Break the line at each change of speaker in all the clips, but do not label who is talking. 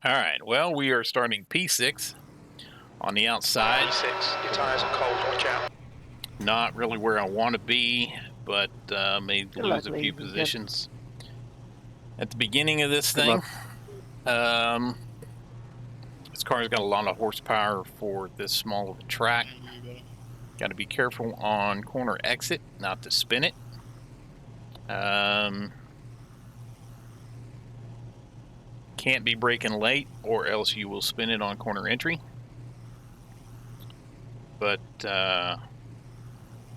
All right, well, we are starting P6 on the outside.
P6, your tires are cold, watch out.
Not really where I want to be, but may
Good
lose
luck,
a few
ladies and
positions. At the beginning of this
Good
thing,
luck.
this car's got a lot of horsepower for this small of a track. Got to be careful on corner exit, not to spin it. Can't be braking late, or else you will spin it on corner entry. But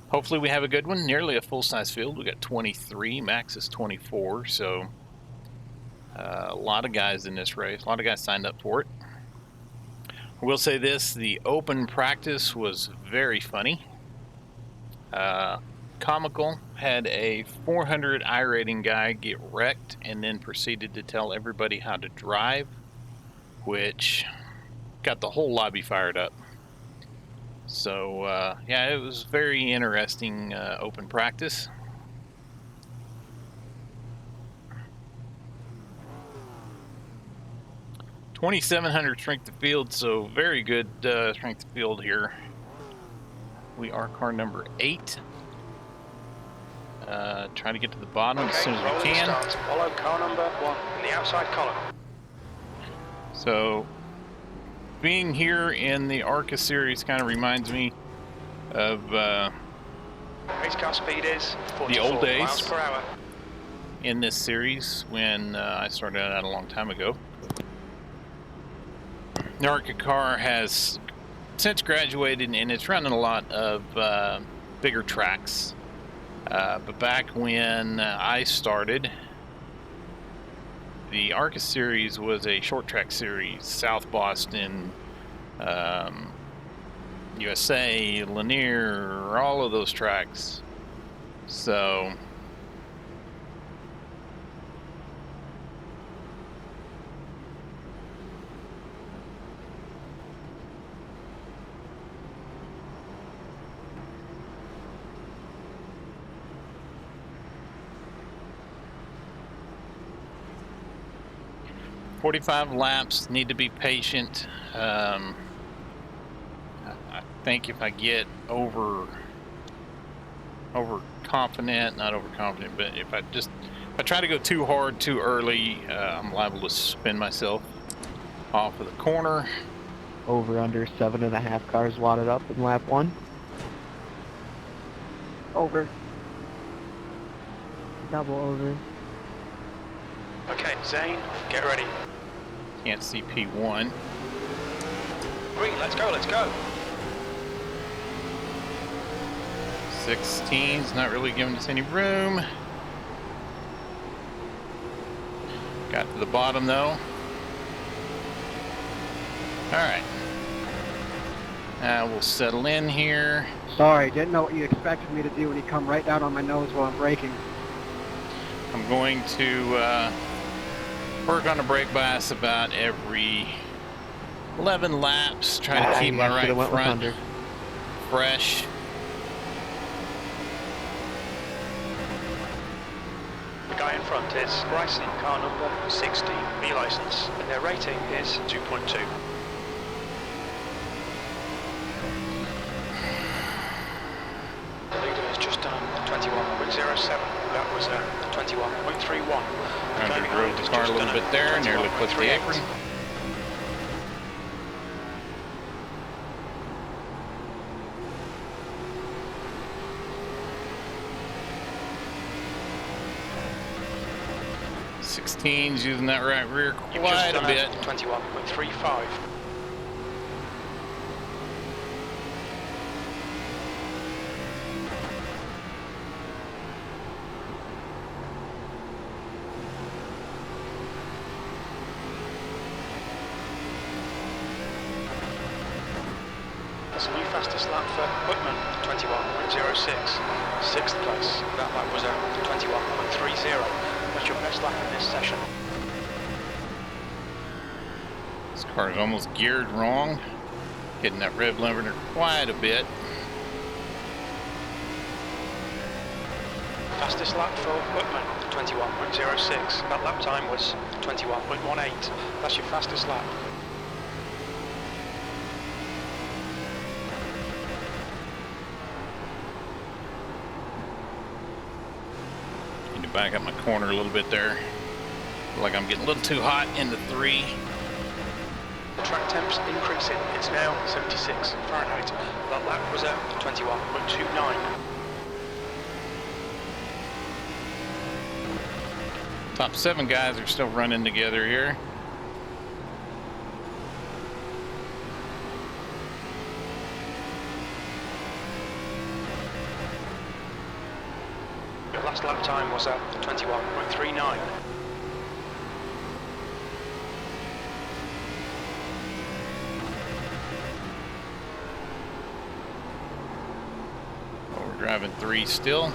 hopefully we have a good one. Nearly a full-size field. We got 23. Max is 24. So a lot of guys in this race. A lot of guys signed up for it. I will say this: the open practice was very funny. Comical. Had a 400 iRating guy get wrecked and then proceeded to tell everybody how to drive, which got the whole lobby fired up. So yeah, it was very interesting open practice. $2,700 strength of field, so very good strength of field here. We are car number 8. Trying to get to the bottom as soon as we can.
Start. Follow car number 1 in the outside column.
So being here in the ARCA series kind of reminds me of
Race car speed is 44
the old days
miles per hour.
in this series when I started out a long time ago. The ARCA car has since graduated and it's running a lot of bigger tracks. But back when I started, the ARCA series was a short track series. South Boston, USA, Lanier, all of those tracks. So .45 laps, need to be patient. I think if I get overconfident, not overconfident, but if I try to go too hard too early, I'm liable to spin myself off of the corner.
Over under 7.5 cars wadded up in lap 1. Over. Double over.
Okay, Zane, get ready.
Can't see P1.
Green, let's go, let's go.
16's not really giving us any room. Got to the bottom though. Alright. Now we'll settle in here.
Sorry, didn't know what you expected me to do when you come right down on my nose while I'm braking.
I'm going to work on a brake bias about every 11 laps. Try to keep my right front fresh.
The guy in front is Bryson, car number 16, B license, and their rating is 2.2. The leader has just done 21.07. That was 21.31.
Underdrove the car a little bit there, nearly put the apron. .16's using that right rear quite a bit.
21.35. That's a new fastest lap for Whitman, 21.06. 6th place. That lap was 21.30. That's your best lap in this session.
This car is almost geared wrong. Hitting that rev limiter quite a bit.
Fastest lap for Whitman, 21.06. That lap time was 21.18. That's your fastest lap.
Need to back up my corner a little bit there. Feel like I'm getting a little too hot in the 3.
The track temp's increasing. It's now 76 Fahrenheit. That lap was at 21.29.
Top 7 guys are still running together here.
Your last lap time was at 21.39.
Driving 3 still.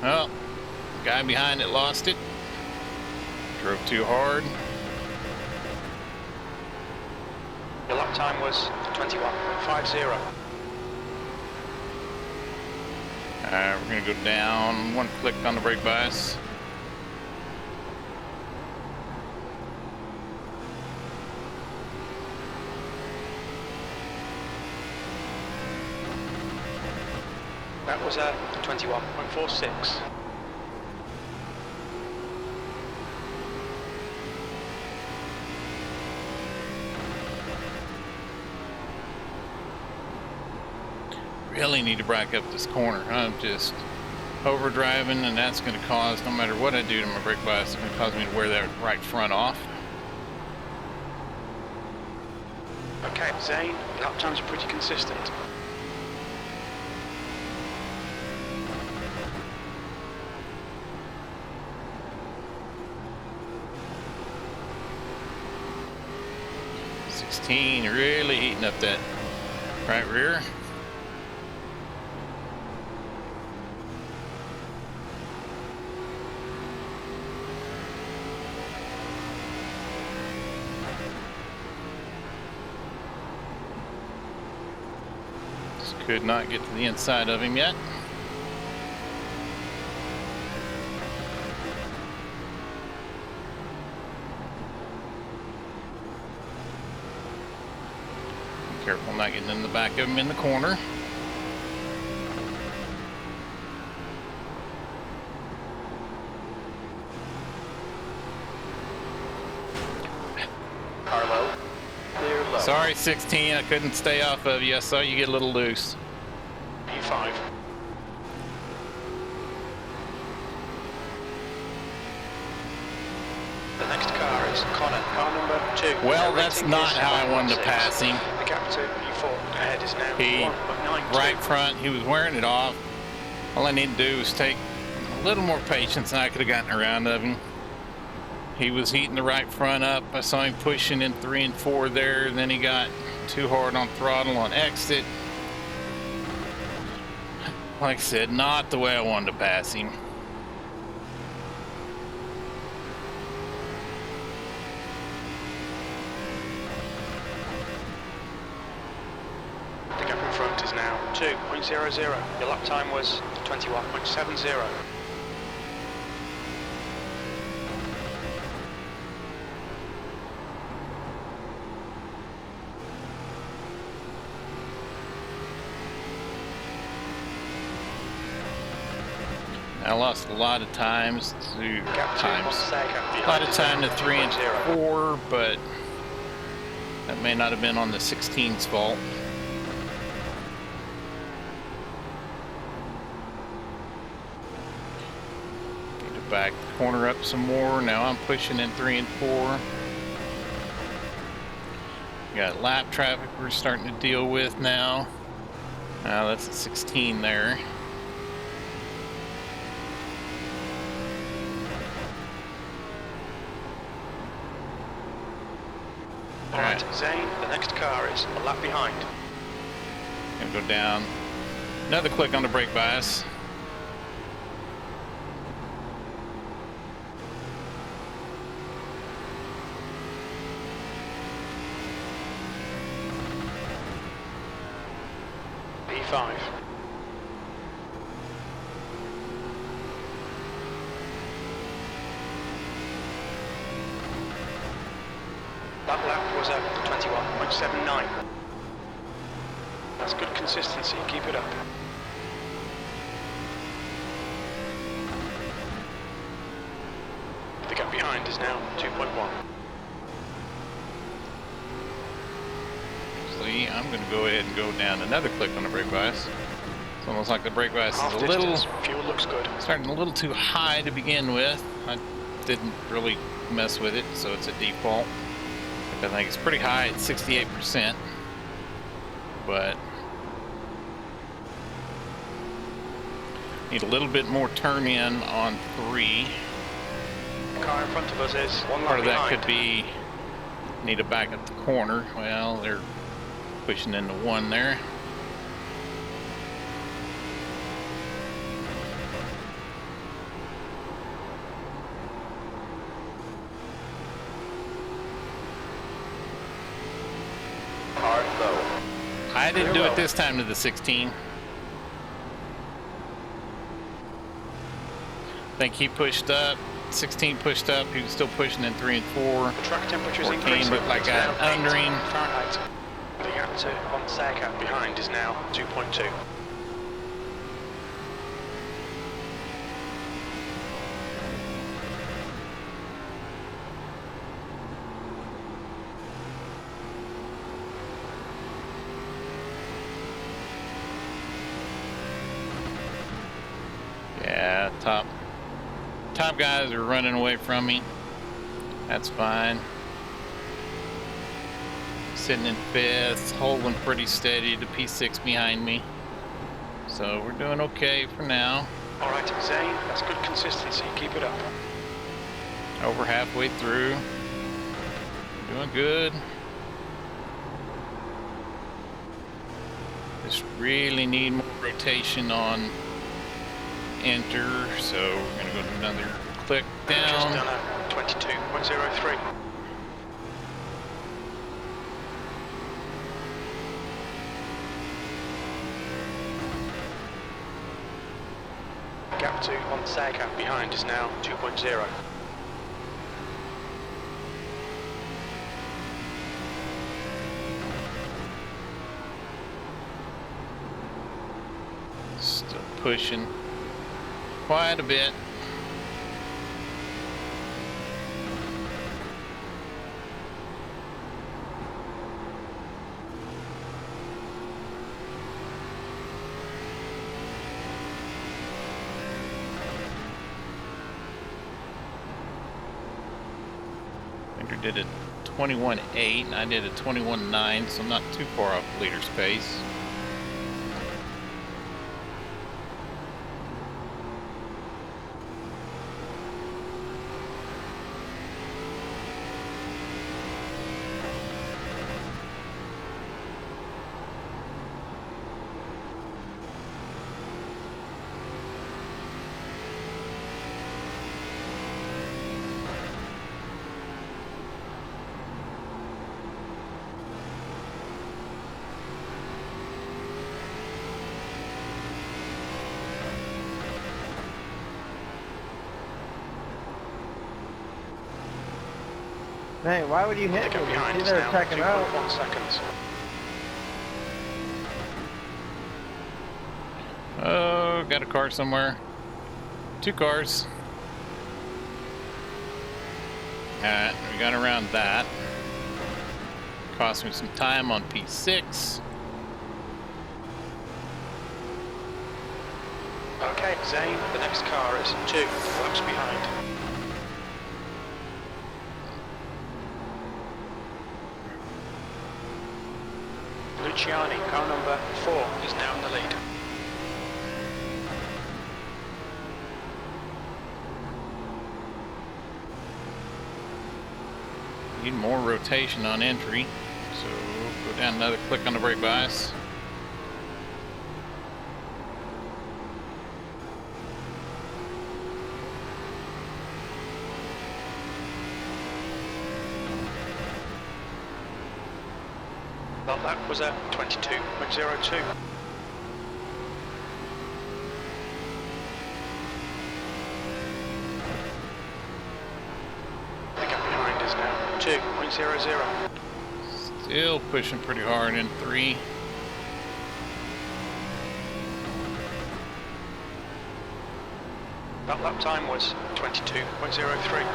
Well, guy behind it lost it. Drove too hard.
Your lap time was 21.50.
Alright, we're gonna go down 1 click on the brake bias.
That was at 21.46.
Really need to back up this corner. I'm just overdriving, and that's going to cause, no matter what I do to my brake bias, it's going to cause me to wear that right front off.
Okay, Zane, lap times are pretty consistent.
Really heating up that right rear. Just could not get to the inside of him yet. Careful not getting in the back of him in the corner.
Carlo, clear low.
Sorry, 16, I couldn't stay off of you. I saw you get a little loose.
P5. The next car is Connor, car number 2.
Well, that's not how I wanted to pass him.
The gap to P4 ahead is now
He
1.92.
right front, he was wearing it off. All I need to do is take a little more patience and I could have gotten around of him. He was heating the right front up. I saw him pushing in 3 and 4 there. Then he got too hard on throttle on exit. Like I said, not the way I wanted to pass him.
The gap in front is now 2.00. Your lap time was 21.70.
I lost a lot of times to
Gap 2 on second.
a lot of time to 3 and 4, but that may not have been on the 16's fault. Need to back the corner up some more. Now I'm pushing in 3 and 4. Got lap traffic we're starting to deal with now. Now that's at 16 there.
Alright, Zane, the next car is a lap behind.
Gonna go down. Another click on the brake bias.
P5. That lap was at 21.79. That's good consistency, keep it up. The gap behind is now 2.1.
See, I'm going to go ahead and go down another click on the brake bias. It's almost like the brake bias
Half
is a little,
distance, fuel looks good.
starting a little too high to begin with. I didn't really mess with it, so it's a default. I think it's pretty high at 68%, but need a little bit more turn in on 3.
The car in front of us is one lap
Part of that
behind.
could be need to back up the corner. Well, they're pushing into 1 there. I didn't do it this time to the 16. I think he pushed up, 16 pushed up, he was still pushing in 3 and 4.
The track temperature is
14
increasing.
looked like
It's
an
now 8
undering.
Fahrenheit. The gap to on Sercat behind is now 2.2.
Yeah, top guys are running away from me. That's fine. Sitting in 5th, holding pretty steady to P6 behind me. So we're doing okay for now.
All right, Zane, that's good consistency. Keep it up.
Over halfway through. Doing good. Just really need more rotation on enter, so we're gonna go to another click
Just
down.
done at 22.03. Gap 2 on Sercat behind is now 2.0.
Still pushing quite a bit. Winter did a 21.8 and I did a 21.9, so I'm not too far off the leader's pace.
Hey, why would you hit
The
me?
gap behind
You
is
see they're
now
checking out.
2.1 seconds.
Oh, got a car somewhere. 2 cars. Alright, we got around that. Cost me some time on P6.
Okay, Zane, the next car is 2 laps behind. Luciani, car number 4, is now in the lead.
Need more rotation on entry, so go down another click on the brake bias.
Well, that was a 22.02. The gap behind is now 2.00.
Still pushing pretty hard in 3.
That lap time was 22.03.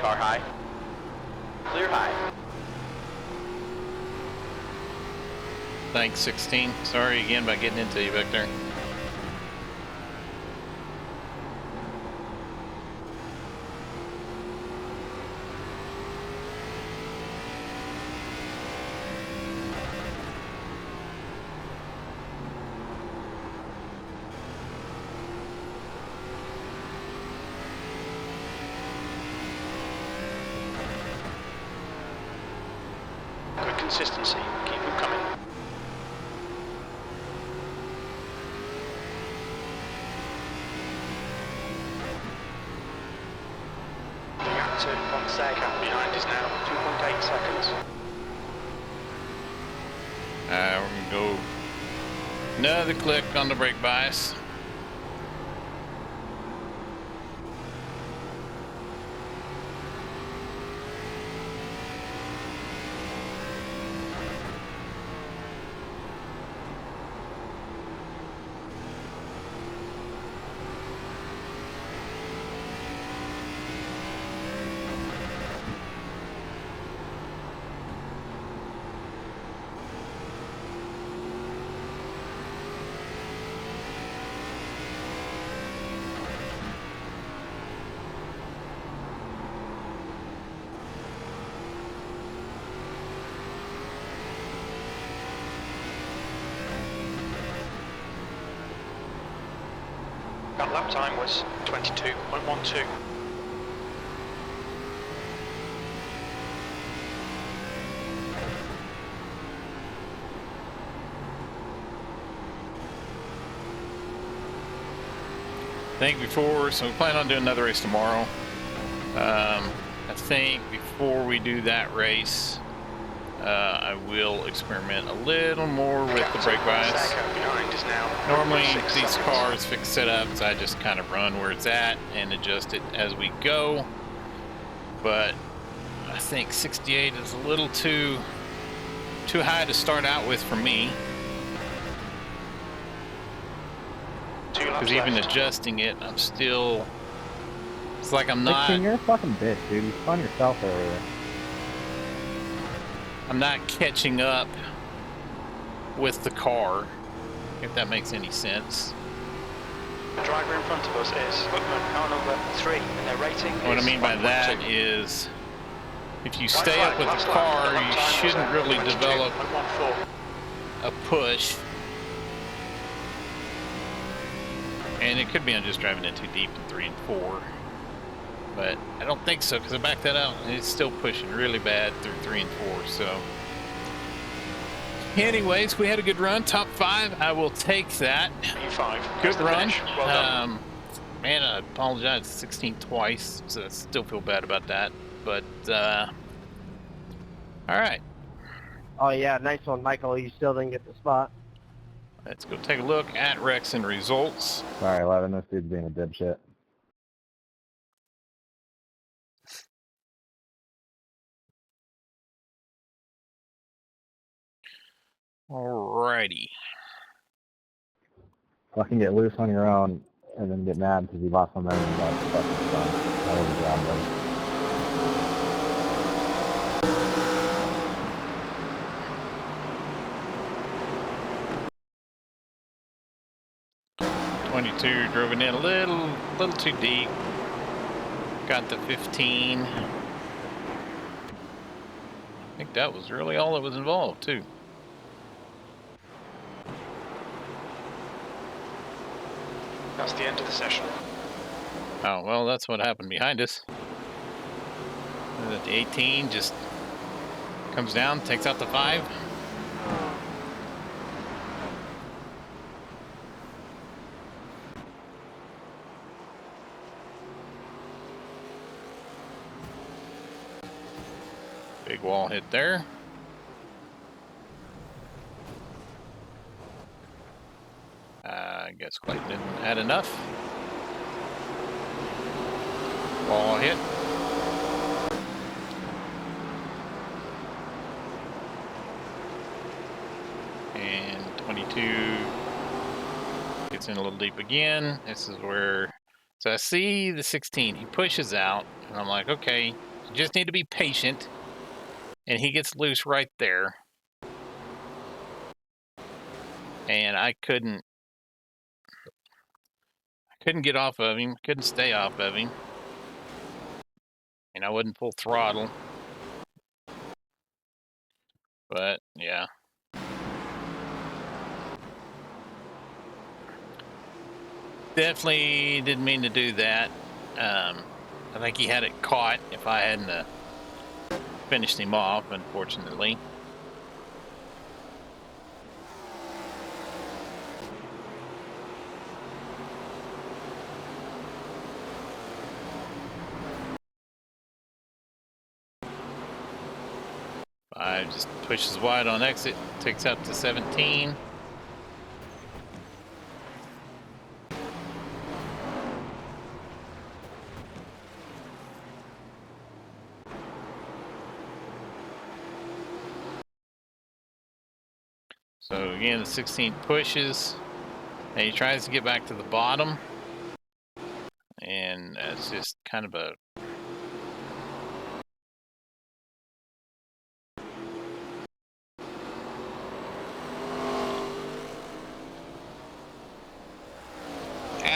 Car high. Clear high.
Thanks, 16. Sorry again about getting into you back there.
Good consistency. Keep them coming. The gap to Fonseca behind is now 2.8 seconds.
We're gonna go another click on the brake bias.
That lap time was 22.12.
I think before, so we plan on doing another race tomorrow. I think before we do that race, I will experiment a little more with the brake bias. Normally these cars fix setups, I just kind of run where it's at and adjust it as we go. But I think 68 is a little too high to start out with for me. Because even adjusting it, I'm still, it's like I'm not.
16, you're a fucking bitch, dude. You spun yourself over there.
I'm not catching up with the car, if that makes any sense.
The driver in front of us is Whitman, car number 3, and their rating
What I
is
mean by
1.2.
that is, if you stay up with the car, you shouldn't really develop a push. And it could be I'm just driving it too deep in 3 and 4. But I don't think so, because I backed that out and it's still pushing really bad through 3 and 4. So anyways, we had a good run. Top 5, I will take that.
P5.
Good run.
Well done.
Man, I apologize, 16 twice, so I still feel bad about that. But all right,
Oh yeah, nice one, Michael. You still didn't get the spot.
let's go take a look at Rex and results.
Sorry, 11. This dude's being a dipshit.
Alrighty.
Fucking get loose on your own and then get mad because you lost momentum. That's fucking fun. That was a job, buddy.
22 drove it in a little too deep. Got the 15. I think that was really all that was involved too.
That's the end of the session.
Oh, well, that's what happened behind us. The 18 just comes down, takes out the 5. Big wall hit there. I guess Clayton didn't add enough. Wall hit. And 22 gets in a little deep again. This is where, so I see the 16. He pushes out, and I'm like, okay, you just need to be patient. And he gets loose right there. And I couldn't get off of him, couldn't stay off of him. And I wasn't full throttle. But yeah. Definitely didn't mean to do that. I think he had it caught if I hadn't finished him off, unfortunately. I just pushes wide on exit, takes out to 17. So again, the 16 pushes, and he tries to get back to the bottom, and it's just kind of a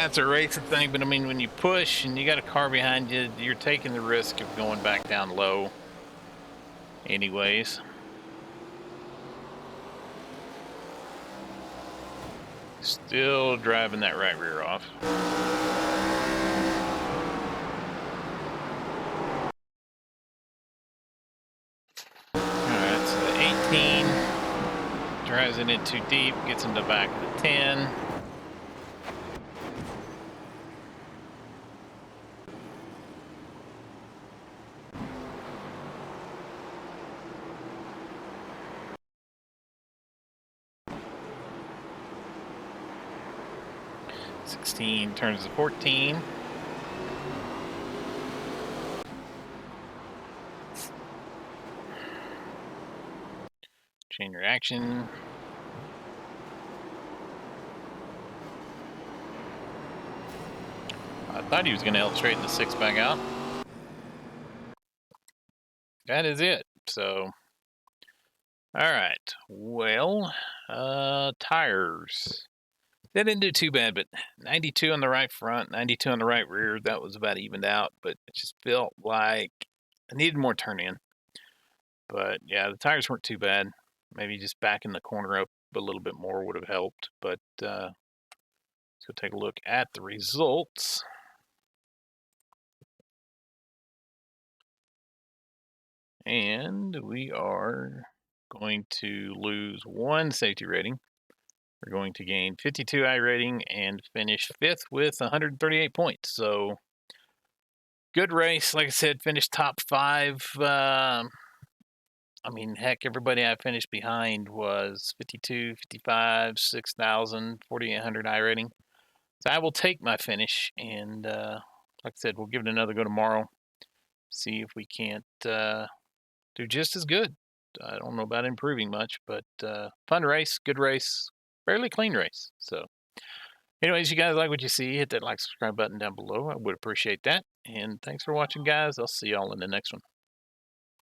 it's a racing thing, but I mean, when you push and you got a car behind you, you're taking the risk of going back down low anyways. Still driving that right rear off. Alright, so the 18 drives it in too deep, gets in the back of the 10. Turns to 14. Chain reaction. I thought he was going to help straighten the 6 back out. That is it. So, all right. Well, tires. They didn't do too bad, but 92 on the right front, 92 on the right rear. That was about evened out, but it just felt like I needed more turn in. But yeah, the tires weren't too bad. Maybe just backing the corner up a little bit more would have helped. But let's go take a look at the results. And we are going to lose 1 safety rating. We're going to gain 52 iRating and finish 5th with 138 points. So, good race. Like I said, finished top 5. I mean, heck, everybody I finished behind was 52, 55, 6,000, 4,800 iRating. So I will take my finish, and like I said, we'll give it another go tomorrow. See if we can't do just as good. I don't know about improving much, but fun race, good race, fairly clean race. So anyways, you guys like what you see, hit that like, subscribe button down below. I would appreciate that. And thanks for watching, guys. I'll see y'all in the next one.